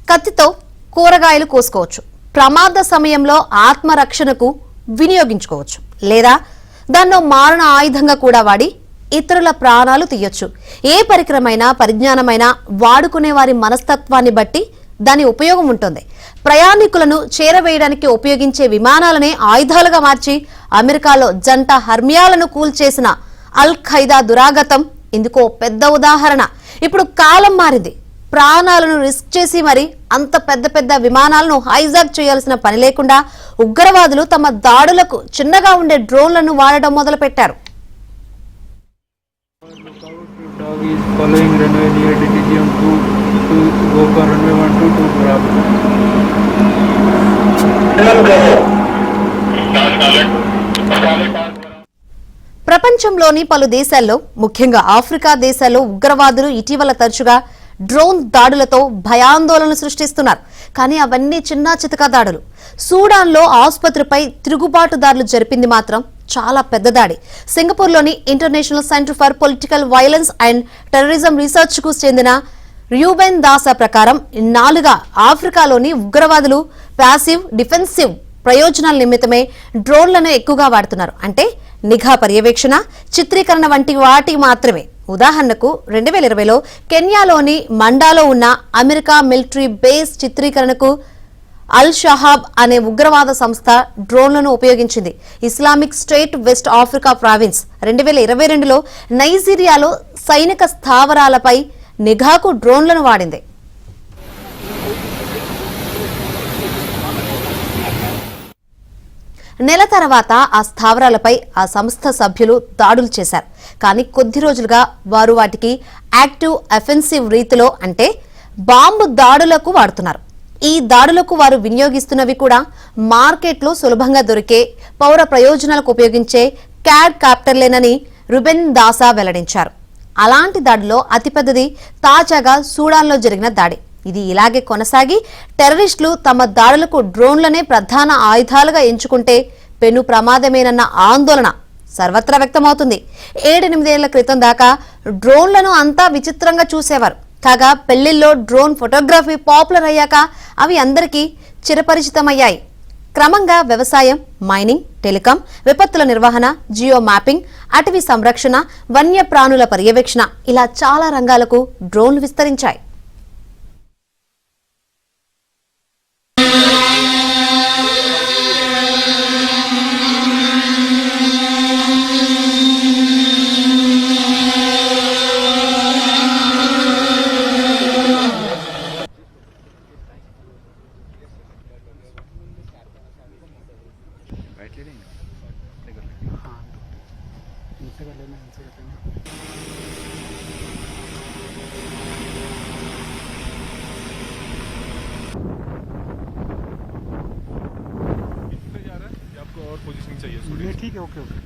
కత్తితో కూరగాయలు కోసుకోవచ్చు, ప్రమాద సమయంలో ఆత్మరక్షణకు వినియోగించుకోవచ్చు, లేదా దాన్నో మారణ ఆయుధంగా కూడా వాడి ఇతరుల ప్రాణాలు తీయొచ్చు. ఏ పరికరమైనా పరిజ్ఞానమైనా వాడుకునే వారి మనస్తత్వాన్ని బట్టి దాని ఉపయోగం ఉంటుంది. ప్రయాణికులను చేరవేయడానికి ఉపయోగించే విమానాలనే ఆయుధాలుగా మార్చి అమెరికాలో జంట హర్మ్యాలను కూల్చేసిన అల్ ఖైదా దురాగతం ఇందుకో పెద్ద ఉదాహరణ. ఇప్పుడు కాలం మారింది. ప్రాణాలను రిస్క్ చేసి మరి అంత పెద్ద పెద్ద విమానాలను హైజాక్ చేయాల్సిన పని లేకుండా ఉగ్రవాదులు తమ దాడులకు చిన్నగా ఉండే డ్రోన్లను వాడడం మొదలుపెట్టారు. ప్రపంచంలోని పలు దేశాల్లో, ముఖ్యంగా ఆఫ్రికా దేశాల్లో ఉగ్రవాదులు ఇటీవల తరచుగా డ్రోన్ దాడులతో భయాందోళనలు సృష్టిస్తున్నారు. కానీ అవన్నీ చిన్న చితకా దాడులు. సూడాన్లో ఆసుపత్రిపై తిరుగుబాటుదారులు జరిపింది మాత్రం చాలా పెద్ద దాడి. సింగపూర్లోని international centre for political violence and terrorism research కు చెందిన ర్యూబెన్ దాసా ప్రకారం ఇన్నాళ్లుగా ఆఫ్రికాలోని ఉగ్రవాదులు ప్యాసివ్ డిఫెన్సివ్ ప్రయోజనాల నిమిత్తమే డ్రోన్లను ఎక్కువగా వాడుతున్నారు. అంటే నిఘా పర్యవేక్షణ, చిత్రీకరణ వంటి వాటి మాత్రమే. ఉదాహరణకు 2020లో కెన్యాలోని మండాలో ఉన్న అమెరికా మిలిటరీ బేస్ చిత్రీకరణకు అల్ షహాబ్ అనే ఉగ్రవాద సంస్థ డ్రోన్లను ఉపయోగించింది. Islamic State West Africa province 2022లో నైజీరియాలో సైనిక స్థావరాలపై నిఘాకు డ్రోన్లను వాడింది. నెల తర్వాత ఆ స్థావరాలపై ఆ సంస్థ సభ్యులు దాడులు చేశారు. కానీ కొద్ది రోజులుగా వారు వాటికి యాక్టివ్ అఫెన్సివ్ రీతిలో, అంటే బాంబు దాడులకు వాడుతున్నారు. ఈ దాడులకు వారు వినియోగిస్తున్నవి కూడా మార్కెట్లో సులభంగా దొరికే పౌర ప్రయోజనాలకు ఉపయోగించే క్యాడ్ కాప్టర్లేనని రుబెన్ దాసా వెల్లడించారు. అలాంటి దాడిలో అతిపెద్దది తాజాగా సూడాన్లో జరిగిన దాడి. ఇది ఇలాగే కొనసాగి టెర్రరిస్టులు తమ దాడులకు డ్రోన్లనే ప్రధాన ఆయుధాలుగా ఎంచుకుంటే పెను ప్రమాదమేనన్న ఆందోళన సర్వత్రా వ్యక్తమవుతుంది. 7-8 ఏళ్ల క్రితం దాకా డ్రోన్లను అంతా విచిత్రంగా చూసేవారు. కాగా పెళ్లిల్లో డ్రోన్ ఫోటోగ్రఫీ పాపులర్ అయ్యాక అవి అందరికీ చిరపరిచితమయ్యాయి. క్రమంగా వ్యవసాయం, మైనింగ్, టెలికాం, విపత్తుల నిర్వహణ, జియో మ్యాపింగ్, అటవీ సంరక్షణ, వన్యప్రాణుల పర్యవేక్షణ ఇలా చాలా రంగాలకు డ్రోన్లు విస్తరించాయి. पोजीशनिंग चाहिए। ठीक है, ओके ओके।